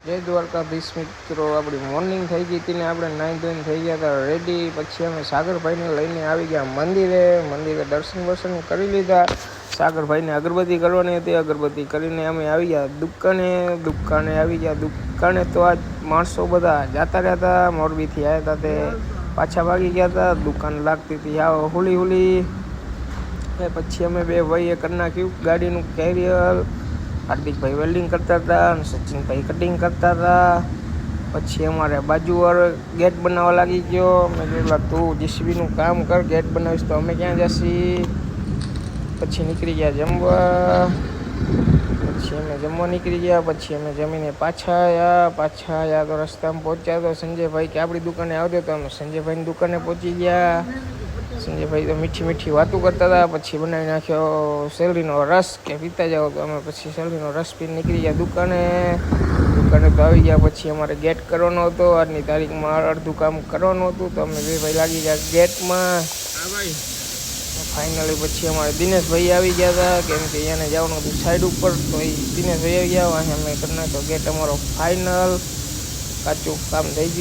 જય દ્વારકાધીશ મિત્રો, આપણી મોર્નિંગ થઈ ગઈ હતી ને આપણે નાહી ધોઈને થઈ ગયા હતા રેડી. પછી અમે સાગરભાઈને લઈને આવી ગયા મંદિરે દર્શન વર્શન કરી લીધા. સાગરભાઈને અગરબત્તી કરવાની હતી, અગરબત્તી કરીને અમે આવી ગયા દુકાને આવી ગયા. દુકાને તો આજ માણસો બધા જતા રહ્યા હતા, મોરબીથી આવ્યા હતા તે પાછા ભાગી ગયા હતા. દુકાન લાગતી હતી હુલી. પછી અમે બે ભાઈએ કરી નાખ્યું ગાડીનું કેરિયર. હાર્દિકભાઈ વેલ્ડિંગ કરતા હતા અને સચિનભાઈ કટિંગ કરતા હતા. પછી અમારે બાજુવાળો ગેટ બનાવવા લાગી ગયો. મેં કીધું તું જીસીબીનું કામ કર, ગેટ બનાવીશ તો અમે ક્યાં જશી. પછી નીકળી ગયા જમવા. પછી અમે જમવા નીકળી ગયા. પછી અમે જમીને પાછા આવ્યા તો રસ્તામાં પહોંચ્યા તો સંજયભાઈ કે આપણી દુકાને આવજો, તો અમે સંજયભાઈની દુકાને પહોંચી ગયા. સંજયભાઈ તો મીઠી વાતો કરતા હતા. પછી બનાવી નાખ્યો શેરડીનો રસ કે પીતા જાઓ, તો અમે પછી શેરડીનો રસ પીને નીકળી ગયા દુકાને તો આવી ગયા. પછી અમારે ગેટ કરવાનો હતો, આજની તારીખમાં અડધું કામ કરવાનું હતું, તો અમે બે ભાઈ લાગી ગયા ગેટમાં. ફાઇનલી પછી અમારે દિનેશભાઈ આવી ગયા હતા, કેમ કે એને જવાનું હતું સાઈડ ઉપર, તો એ દિનેશભાઈ આવી ગયા. અહીં અમે કરી નાખ્યો ગેટ અમારો ફાઇનલ, કાચું કામ થઈ ગયું.